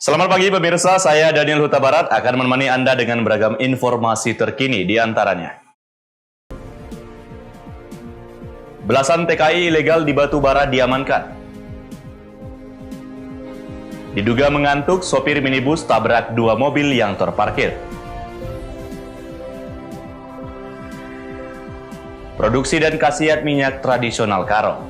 Selamat pagi pemirsa, saya Daniel Huta Barat akan menemani Anda dengan beragam informasi terkini di antaranya. Belasan TKI ilegal di Batubara diamankan. Diduga mengantuk, sopir minibus tabrak dua mobil yang terparkir. Produksi dan khasiat minyak tradisional Karo.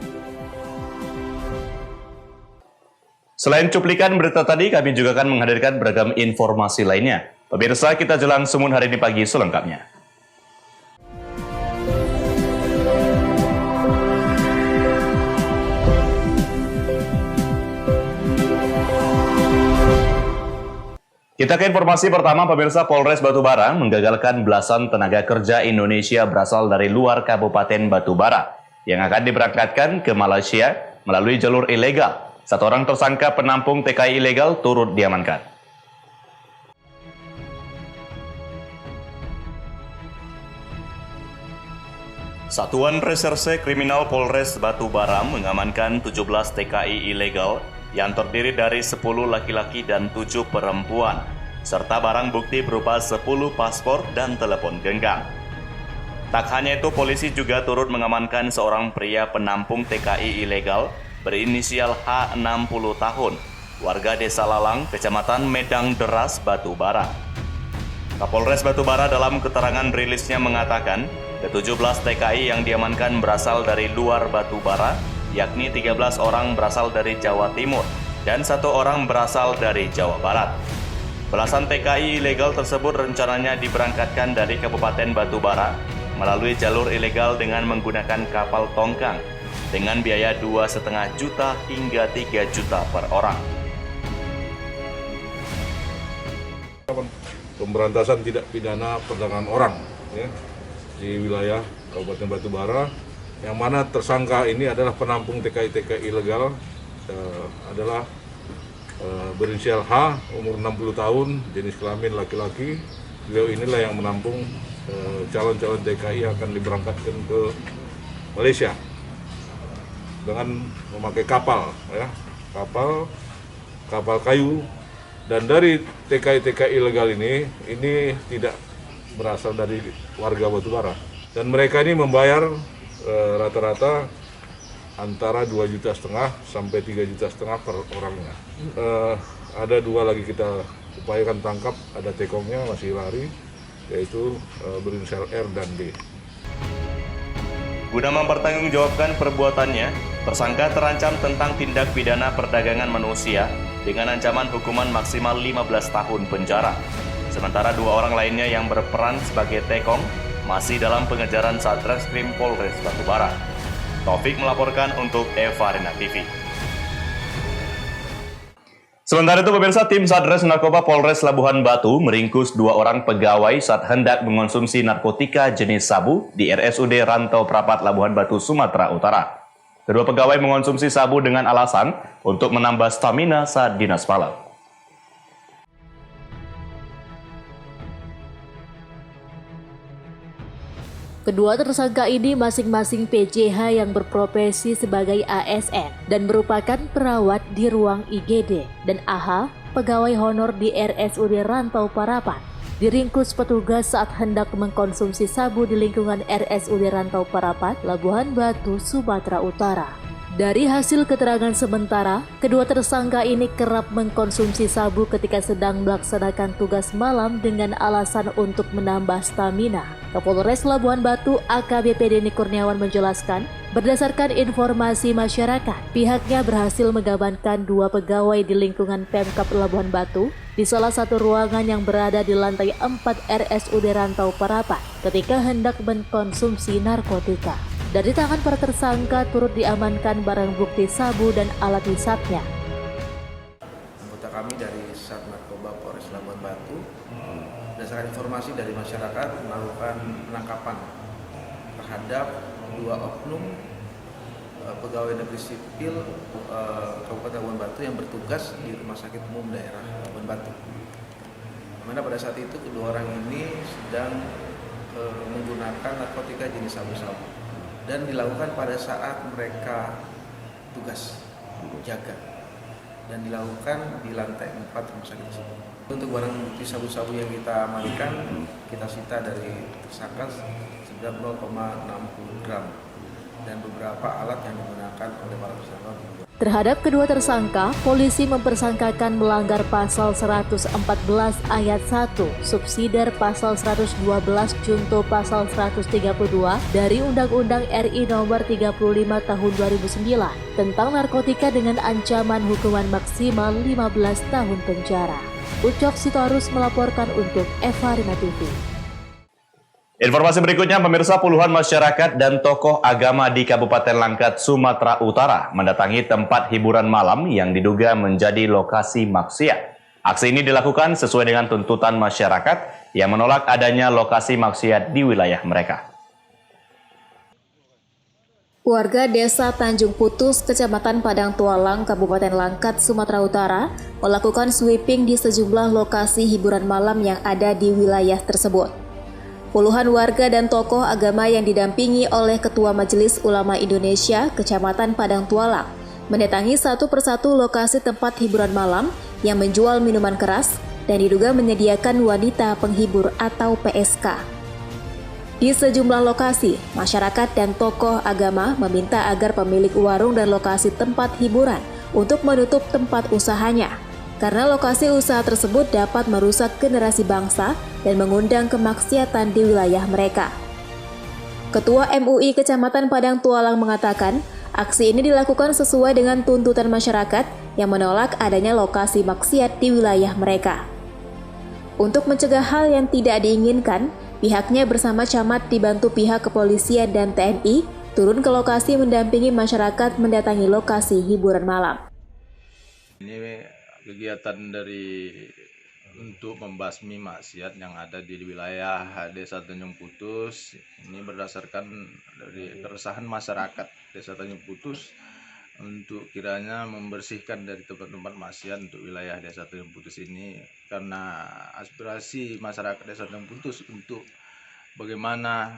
Selain cuplikan berita tadi, kami juga akan menghadirkan beragam informasi lainnya. Pemirsa, kita jelang Semun hari ini pagi selengkapnya. Kita ke informasi pertama, pemirsa. Polres Batubara menggagalkan belasan tenaga kerja Indonesia berasal dari luar Kabupaten Batubara yang akan diberangkatkan ke Malaysia melalui jalur ilegal. Satu orang tersangka penampung TKI ilegal turut diamankan. Satuan Reserse Kriminal Polres Batubara mengamankan 17 TKI ilegal yang terdiri dari 10 laki-laki dan 7 perempuan, serta barang bukti berupa 10 paspor dan telepon genggam. Tak hanya itu, polisi juga turut mengamankan seorang pria penampung TKI ilegal berinisial H 60 tahun, warga Desa Lalang, Kecamatan Medang Deras, Batubara. Kapolres Batubara dalam keterangan rilisnya mengatakan, ke-17 TKI yang diamankan berasal dari luar Batubara, yakni 13 orang berasal dari Jawa Timur dan 1 orang berasal dari Jawa Barat. Belasan TKI ilegal tersebut rencananya diberangkatkan dari Kabupaten Batubara melalui jalur ilegal dengan menggunakan kapal tongkang dengan biaya 2,5 juta hingga 3 juta per orang. Pemberantasan tindak pidana perdagangan orang ya, di wilayah Kabupaten Batubara, yang mana tersangka ini adalah penampung TKI ilegal, adalah berinisial H, umur 60 tahun, jenis kelamin laki-laki. Beliau inilah yang menampung calon-calon TKI yang akan diberangkatkan ke Malaysia dengan memakai kapal, ya, kapal kayu. Dan dari TKI ilegal ini tidak berasal dari warga Batubara. Dan mereka ini membayar rata-rata antara 2,5 juta sampai 3,5 juta per orangnya. Ada 2 lagi kita upayakan tangkap, ada tekongnya masih lari, yaitu berinisial R dan D. Guna mempertanggungjawabkan perbuatannya, tersangka terancam tentang tindak pidana perdagangan manusia dengan ancaman hukuman maksimal 15 tahun penjara. Sementara 2 orang lainnya yang berperan sebagai tekong masih dalam pengejaran Satreskrim Polres Batubara. Taufik melaporkan untuk Eva Rena TV. Sementara itu pemirsa, tim Satres Narkoba Polres Labuhan Batu meringkus 2 orang pegawai saat hendak mengonsumsi narkotika jenis sabu di RSUD Rantau Prapat Labuhan Batu, Sumatera Utara. Kedua pegawai mengonsumsi sabu dengan alasan untuk menambah stamina saat dinas malam. Kedua tersangka ini masing-masing PJH yang berprofesi sebagai ASN dan merupakan perawat di ruang IGD, dan AH, pegawai honor di RSUD Rantau Parapat, diringkus petugas saat hendak mengkonsumsi sabu di lingkungan RSUD Rantau Parapat, Labuhan Batu, Sumatera Utara. Dari hasil keterangan sementara, kedua tersangka ini kerap mengkonsumsi sabu ketika sedang melaksanakan tugas malam dengan alasan untuk menambah stamina. Kapolres Labuhan Batu AKBP Denny Kurniawan menjelaskan, berdasarkan informasi masyarakat, pihaknya berhasil mengamankan 2 pegawai di lingkungan Pemkab Labuhan Batu di salah satu ruangan yang berada di lantai 4 RSUD Rantau Parapat ketika hendak mengkonsumsi narkotika. Dari tangan para tersangka turut diamankan barang bukti sabu dan alat hisapnya. Anggota kami dari Sat Narkoba Polres Labuhan Batu, berdasarkan informasi dari masyarakat, melakukan penangkapan terhadap 2 oknum pegawai negeri sipil Kabupaten Labuhan Batu yang bertugas di Rumah Sakit Umum Daerah Labuhan Batu. Dimana pada saat itu kedua orang ini sedang menggunakan narkotika jenis sabu-sabu dan dilakukan pada saat mereka tugas jaga. dan dilakukan di lantai 4 rumah sakit tersebut. Untuk barang bukti sabu-sabu yang kita amankan, kita sita dari tersangka seberat 0,60 gram dan beberapa alat yang digunakan oleh para tersangka. Terhadap kedua tersangka, polisi mempersangkakan melanggar pasal 114 ayat 1, subsidiar pasal 112 junto pasal 132 dari Undang-Undang RI Nomor 35 Tahun 2009 tentang narkotika dengan ancaman hukuman maksimal 15 tahun penjara. Ucok Sitorus melaporkan untuk Eva Rina TV. Informasi berikutnya, pemirsa, puluhan masyarakat dan tokoh agama di Kabupaten Langkat, Sumatera Utara mendatangi tempat hiburan malam yang diduga menjadi lokasi maksiat. Aksi ini dilakukan sesuai dengan tuntutan masyarakat yang menolak adanya lokasi maksiat di wilayah mereka. Warga Desa Tanjung Putus, Kecamatan Padang Tualang, Kabupaten Langkat, Sumatera Utara, melakukan sweeping di sejumlah lokasi hiburan malam yang ada di wilayah tersebut. Puluhan warga dan tokoh agama yang didampingi oleh Ketua Majelis Ulama Indonesia, Kecamatan Padang Tualang, mendatangi satu persatu lokasi tempat hiburan malam yang menjual minuman keras dan diduga menyediakan wanita penghibur atau PSK. Di sejumlah lokasi, masyarakat dan tokoh agama meminta agar pemilik warung dan lokasi tempat hiburan untuk menutup tempat usahanya, karena lokasi usaha tersebut dapat merusak generasi bangsa dan mengundang kemaksiatan di wilayah mereka. Ketua MUI Kecamatan Padang Tualang mengatakan, aksi ini dilakukan sesuai dengan tuntutan masyarakat yang menolak adanya lokasi maksiat di wilayah mereka. Untuk mencegah hal yang tidak diinginkan, pihaknya bersama camat dibantu pihak kepolisian dan TNI turun ke lokasi mendampingi masyarakat mendatangi lokasi hiburan malam. Ini kegiatan untuk membasmi maksiat yang ada di wilayah Desa Tanjung Putus. Ini berdasarkan dari keresahan masyarakat Desa Tanjung Putus untuk kiranya membersihkan dari tempat-tempat maksiat untuk wilayah Desa Tanjung Putus ini, karena aspirasi masyarakat Desa Tanjung Putus untuk bagaimana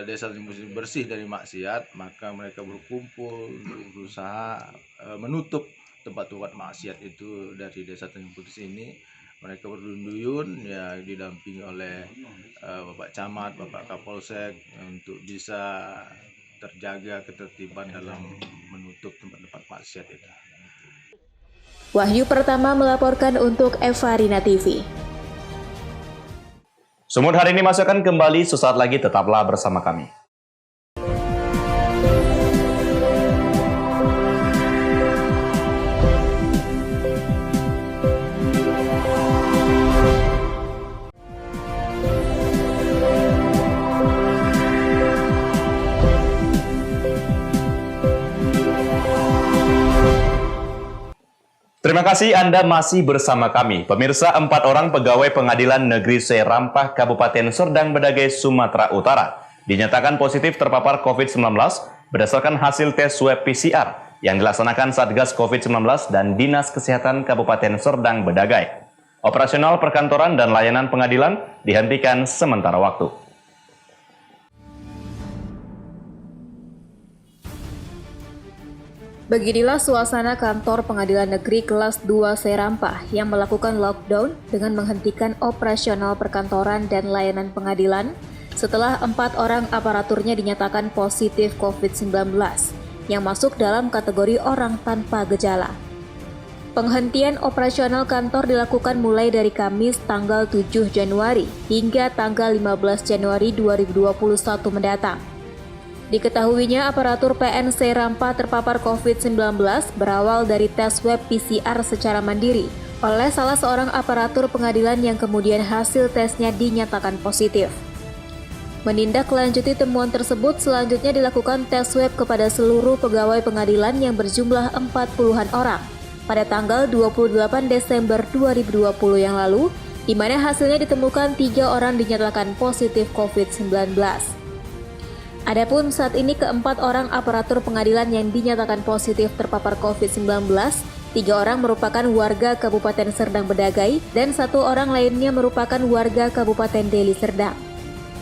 Desa Tanjung Putus bersih dari maksiat, maka mereka berkumpul untuk berusaha menutup tempat-tempat maksiat itu dari Desa Tanjung Putus ini. Mereka berduyun ya, didampingi oleh Bapak Camat, Bapak Kapolsek untuk bisa terjaga ketertiban dalam menutup tempat-tempat maksiat itu. Wahyu Pertama melaporkan untuk Eva Rina TV. Sumut hari ini masih akan kembali sesaat lagi, tetaplah bersama kami. Terima kasih Anda masih bersama kami. Pemirsa, 4 orang pegawai Pengadilan Negeri Serampah, Kabupaten Serdang Bedagai, Sumatera Utara dinyatakan positif terpapar COVID-19 berdasarkan hasil tes swab PCR yang dilaksanakan Satgas COVID-19 dan Dinas Kesehatan Kabupaten Serdang Bedagai. Operasional perkantoran dan layanan pengadilan dihentikan sementara waktu. Beginilah suasana kantor Pengadilan Negeri Kelas 2 Serampah yang melakukan lockdown dengan menghentikan operasional perkantoran dan layanan pengadilan setelah 4 orang aparaturnya dinyatakan positif COVID-19 yang masuk dalam kategori orang tanpa gejala. Penghentian operasional kantor dilakukan mulai dari Kamis tanggal 7 Januari hingga tanggal 15 Januari 2021 mendatang. Diketahuinya aparatur PN Serampah terpapar COVID-19 berawal dari tes swab PCR secara mandiri oleh salah seorang aparatur pengadilan yang kemudian hasil tesnya dinyatakan positif. Menindaklanjuti temuan tersebut, selanjutnya dilakukan tes swab kepada seluruh pegawai pengadilan yang berjumlah 40-an orang pada tanggal 28 Desember 2020 yang lalu, di mana hasilnya ditemukan 3 orang dinyatakan positif COVID-19. Adapun saat ini keempat orang aparatur pengadilan yang dinyatakan positif terpapar COVID-19, 3 orang merupakan warga Kabupaten Serdang Bedagai dan 1 orang lainnya merupakan warga Kabupaten Deli Serdang.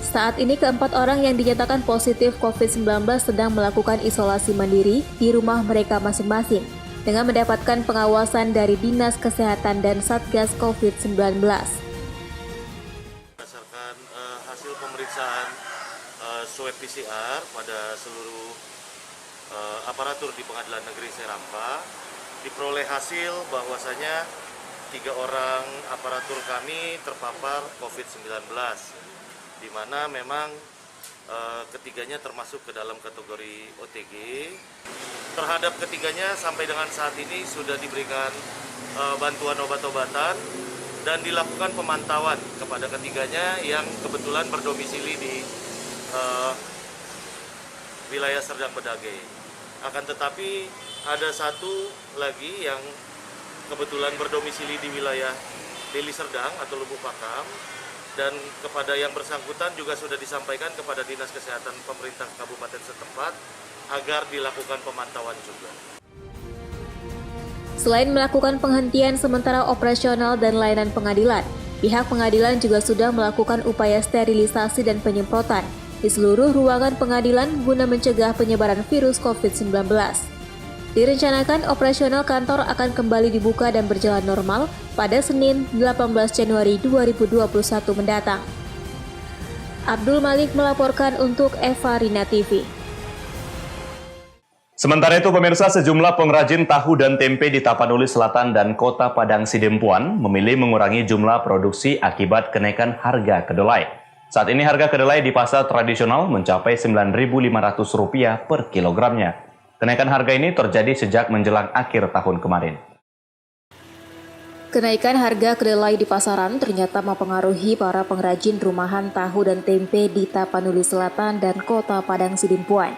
Saat ini keempat orang yang dinyatakan positif COVID-19 sedang melakukan isolasi mandiri di rumah mereka masing-masing dengan mendapatkan pengawasan dari Dinas Kesehatan dan Satgas COVID-19. Berdasarkan hasil pemeriksaan swab PCR pada seluruh aparatur di Pengadilan Negeri Serampa, diperoleh hasil bahwasanya 3 orang aparatur kami terpapar COVID-19, di mana memang ketiganya termasuk ke dalam kategori OTG. Terhadap ketiganya sampai dengan saat ini sudah diberikan bantuan obat-obatan dan dilakukan pemantauan kepada ketiganya yang kebetulan berdomisili di wilayah Serdang Bedagai. Akan tetapi ada satu lagi yang kebetulan berdomisili di wilayah Deli Serdang atau Lubuk Pakam, dan kepada yang bersangkutan juga sudah disampaikan kepada Dinas Kesehatan pemerintah kabupaten setempat agar dilakukan pemantauan juga. Selain melakukan penghentian sementara operasional dan layanan pengadilan, pihak pengadilan juga sudah melakukan upaya sterilisasi dan penyemprotan di seluruh ruangan pengadilan guna mencegah penyebaran virus COVID-19. Direncanakan operasional kantor akan kembali dibuka dan berjalan normal pada Senin 18 Januari 2021 mendatang. Abdul Malik melaporkan untuk Eva Rina TV. Sementara itu, pemirsa, sejumlah pengrajin tahu dan tempe di Tapanuli Selatan dan Kota Padang Sidempuan memilih mengurangi jumlah produksi akibat kenaikan harga kedelai. Saat ini harga kedelai di pasar tradisional mencapai Rp9.500 per kilogramnya. Kenaikan harga ini terjadi sejak menjelang akhir tahun kemarin. Kenaikan harga kedelai di pasaran ternyata mempengaruhi para pengrajin rumahan tahu dan tempe di Tapanuli Selatan dan Kota Padang Sidempuan.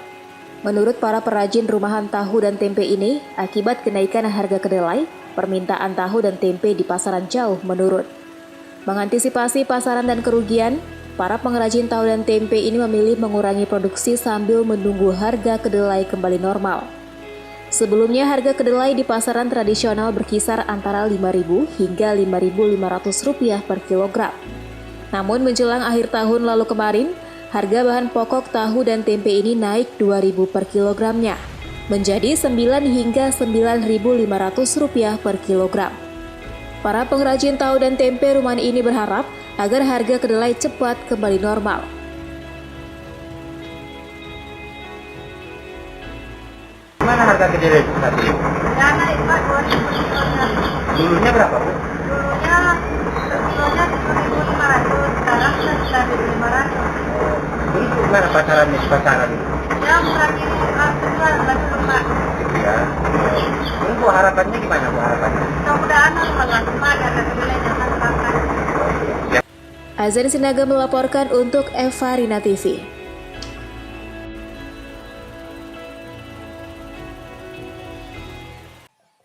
Menurut para perajin rumahan tahu dan tempe ini, akibat kenaikan harga kedelai, permintaan tahu dan tempe di pasaran jauh menurun. Mengantisipasi pasaran dan kerugian, para pengrajin tahu dan tempe ini memilih mengurangi produksi sambil menunggu harga kedelai kembali normal. Sebelumnya harga kedelai di pasaran tradisional berkisar antara Rp5.000 hingga Rp5.500 per kilogram. Namun menjelang akhir tahun lalu kemarin, harga bahan pokok tahu dan tempe ini naik Rp2.000 per kilogramnya, menjadi Rp9 hingga Rp9.500 per kilogram. Para pengrajin tahu dan tempe rumahan ini berharap agar harga kedelai cepat kembali normal. Mana harga kedelai itu saat ini? Ya naik Pak, 2.000 kilonya. Dulunya berapa, Bu? Dulunya kilonya 7.500, sekarang sudah 9.500. Terus gimana pasarannya di pasaran ini? Ya mengurangi penjualan lagi Pak. Ya. Terus Bu, harapannya gimana, Bu, harapannya? Mudah-mudahan malah Pak ada kedelai jangan makan. Azan Sinaga melaporkan untuk Eva Rina TV.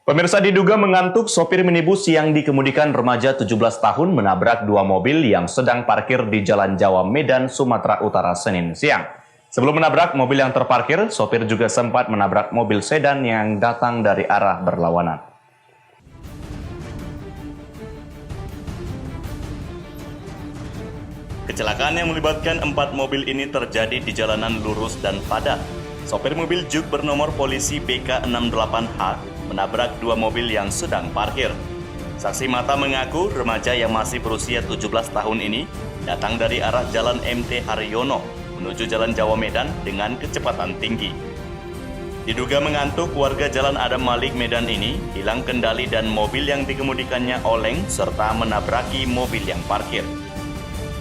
Pemirsa, diduga mengantuk, sopir minibus yang dikemudikan remaja 17 tahun menabrak 2 mobil yang sedang parkir di Jalan Jawa Medan, Sumatera Utara, Senin siang. Sebelum menabrak mobil yang terparkir, sopir juga sempat menabrak mobil sedan yang datang dari arah berlawanan. Kecelakaan yang melibatkan 4 mobil ini terjadi di jalanan lurus dan padat. Sopir mobil Juk bernomor polisi BK68H menabrak 2 mobil yang sedang parkir. Saksi mata mengaku remaja yang masih berusia 17 tahun ini datang dari arah Jalan MT Haryono menuju Jalan Jawa Medan dengan kecepatan tinggi. Diduga mengantuk, warga Jalan Adam Malik Medan ini hilang kendali dan mobil yang dikemudikannya oleng serta menabraki mobil yang parkir.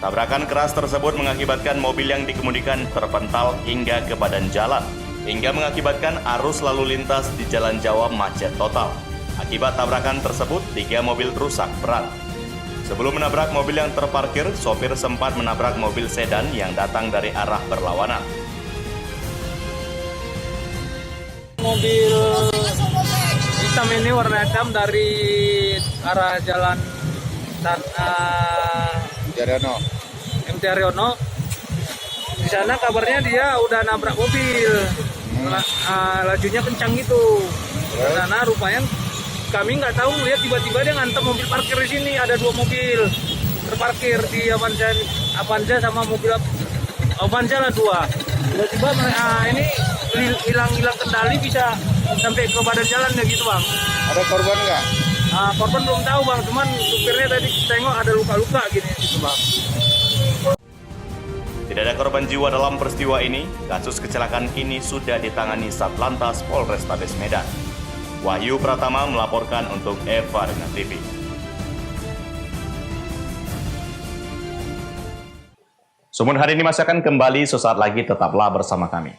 Tabrakan keras tersebut mengakibatkan mobil yang dikemudikan terpental hingga ke badan jalan, hingga mengakibatkan arus lalu lintas di Jalan Jawa macet total. Akibat tabrakan tersebut, 3 mobil rusak berat. Sebelum menabrak mobil yang terparkir, sopir sempat menabrak mobil sedan yang datang dari arah berlawanan. Mobil hitam ini warna hitam dari arah jalan MT Haryono. Di sana kabarnya dia udah nabrak mobil, lajunya kencang gitu. Di sana rupanya kami nggak tahu, lihat tiba-tiba dia ngantem mobil parkir di sini. Ada 2 mobil terparkir di Avanza sama mobil Avanza lah 2. Tiba-tiba ini hilang kendali bisa sampai ke badan jalan ya gitu bang. Ada korban nggak? Korban belum tahu bang, cuman supirnya tadi tengok ada luka-luka gini gitu bang. Tidak ada korban jiwa dalam peristiwa ini. Kasus kecelakaan kini sudah ditangani Satlantas Polrestabes Medan. Wahyu Pratama melaporkan untuk Eva Arena TV. Sumun hari ini masih akan kembali sesaat lagi, tetaplah bersama kami.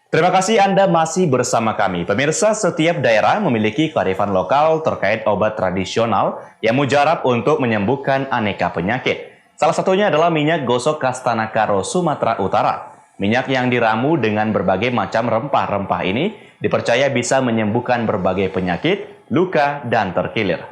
Terima kasih Anda masih bersama kami. Pemirsa, setiap daerah memiliki kearifan lokal terkait obat tradisional yang mujarab untuk menyembuhkan aneka penyakit. Salah satunya adalah minyak gosok Kastana Karo, Sumatera Utara. Minyak yang diramu dengan berbagai macam rempah-rempah ini dipercaya bisa menyembuhkan berbagai penyakit, luka, dan terkilir.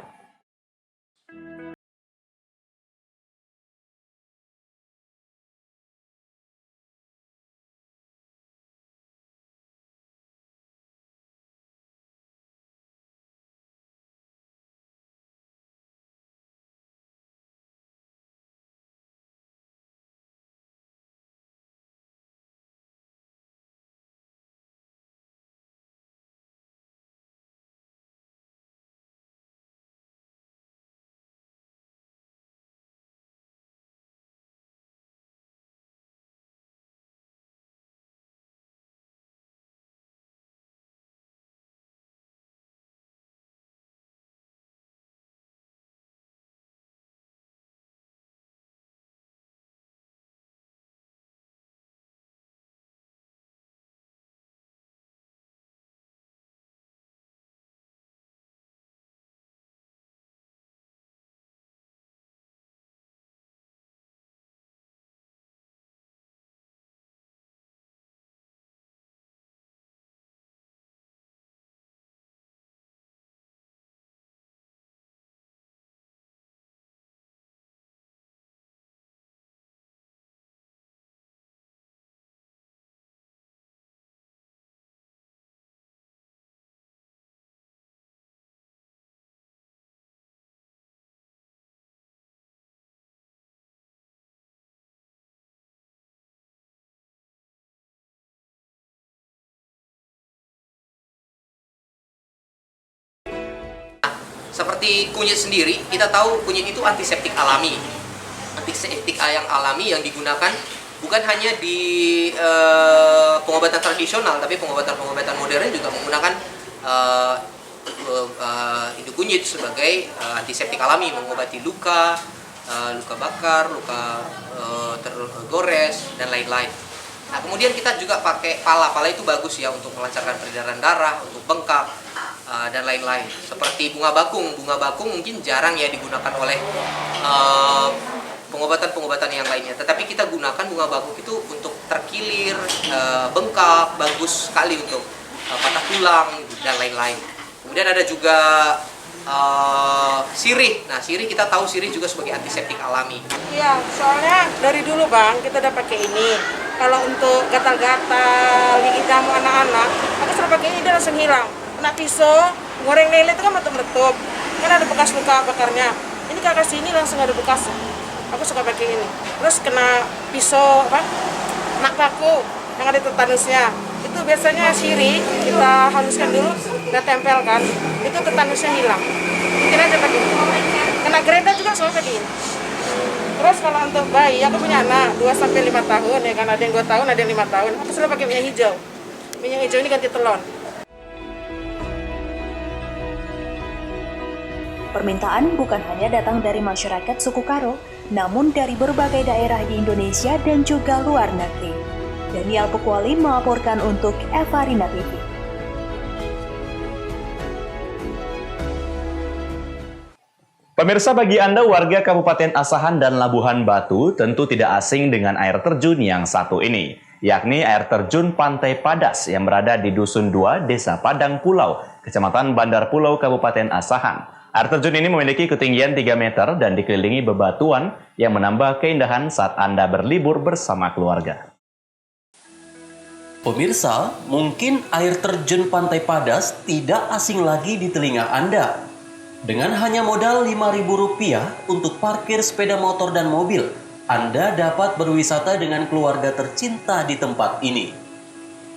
Seperti kunyit sendiri, kita tahu kunyit itu antiseptik alami. Antiseptik yang alami yang digunakan bukan hanya di pengobatan tradisional, tapi pengobatan-pengobatan modern juga menggunakan induk kunyit sebagai antiseptik alami, mengobati luka, luka bakar, luka tergores, dan lain-lain. Nah, kemudian kita juga pakai pala. Pala itu bagus ya untuk melancarkan peredaran darah, untuk bengkak, dan lain-lain. Seperti bunga bakung. Bunga bakung mungkin jarang ya digunakan oleh pengobatan-pengobatan yang lainnya. Tetapi kita gunakan bunga bakung itu untuk terkilir, bengkak, bagus sekali untuk patah tulang, dan lain-lain. Kemudian ada juga sirih. Nah, sirih kita tahu sirih juga sebagai antiseptik alami. Iya, soalnya dari dulu bang kita udah pakai ini. Kalau untuk gatal-gatal, gigit nyamuk anak-anak, aku selalu pakai ini, dia langsung hilang. Kena pisau, goreng lele itu kan meletup-meletup, kan ada bekas luka bakarnya. Ini kakak sini langsung ada bekas. Aku suka pakai ini. Terus kena pisau nak paku yang ada tetanusnya. Itu biasanya sirih kita haluskan dulu, kita tempelkan, itu tetanusnya hilang. Mungkin aja pakai ini. Kena gerenda juga selalu pakai ini. Terus kalau untuk bayi, aku punya anak 2-5 tahun ya kan, ada yang 2 tahun, ada yang 5 tahun. Aku selalu pakai minyak hijau. Minyak hijau ini ganti telon. Permintaan bukan hanya datang dari masyarakat suku Karo, namun dari berbagai daerah di Indonesia dan juga luar negeri. Daniel Pekwali melaporkan untuk Eva Arena TV. Pemirsa, bagi Anda warga Kabupaten Asahan dan Labuhan Batu tentu tidak asing dengan air terjun yang satu ini, yakni air terjun Pantai Padas yang berada di Dusun 2, Desa Padang Pulau, Kecamatan Bandar Pulau, Kabupaten Asahan. Air terjun ini memiliki ketinggian 3 meter dan dikelilingi bebatuan yang menambah keindahan saat Anda berlibur bersama keluarga. Pemirsa, mungkin air terjun Pantai Padas tidak asing lagi di telinga Anda. Dengan hanya modal Rp5.000 untuk parkir sepeda motor dan mobil, Anda dapat berwisata dengan keluarga tercinta di tempat ini.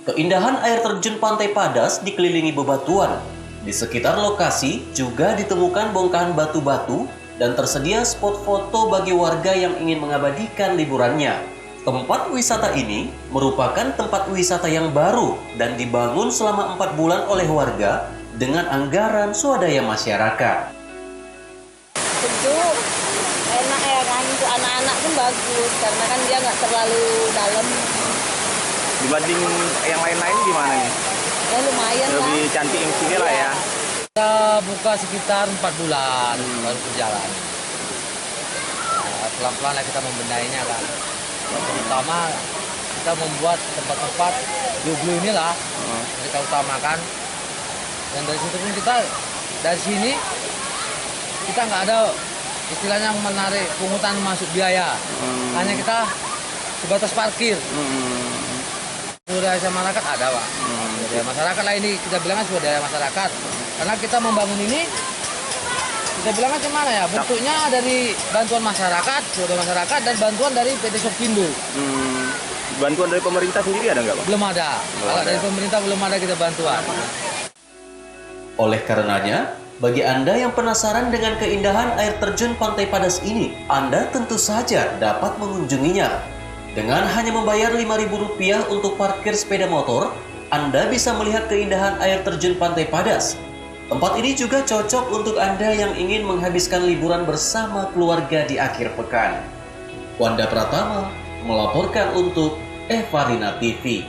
Keindahan air terjun Pantai Padas dikelilingi bebatuan. Di sekitar lokasi juga ditemukan bongkahan batu-batu dan tersedia spot foto bagi warga yang ingin mengabadikan liburannya. Tempat wisata ini merupakan tempat wisata yang baru dan dibangun selama 4 bulan oleh warga dengan anggaran swadaya masyarakat. Sejuk, enak ya kan, untuk anak-anak pun bagus karena kan dia nggak terlalu dalam. Dibanding yang lain-lain gimana nih? Ya lumayan lah. Lebih cantik yang sini lah ya. Kita buka sekitar 4 bulan baru berjalan. Pelan-pelan lah kita membenainya kan. Terutama kita membuat tempat-tempat blue inilah kita utamakan. Dan dari situ pun dari sini kita nggak ada istilahnya menarik pungutan masuk biaya. Hanya kita sebatas parkir. Swadaya masyarakat ada, Pak. Swadaya masyarakat lah ini kita bilangnya swadaya masyarakat. Karena kita membangun ini, kita bilangnya gimana ya? Bentuknya dari bantuan masyarakat, swadaya masyarakat dan bantuan dari PT Sopindo. Bantuan dari pemerintah sendiri ada nggak, Pak? Belum ada. Kalau dari pemerintah belum ada kita bantuan. Oleh karenanya, bagi Anda yang penasaran dengan keindahan air terjun Pantai Padas ini, Anda tentu saja dapat mengunjunginya. Dengan hanya membayar Rp5.000 untuk parkir sepeda motor, Anda bisa melihat keindahan air terjun Pantai Padas. Tempat ini juga cocok untuk Anda yang ingin menghabiskan liburan bersama keluarga di akhir pekan. Wanda Pratama melaporkan untuk Evarina TV.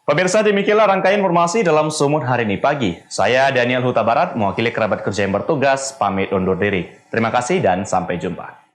Pemirsa, demikianlah rangkaian informasi dalam Sumut hari ini pagi. Saya Daniel Huta Barat, mewakili kerabat kerja yang bertugas, pamit undur diri. Terima kasih dan sampai jumpa.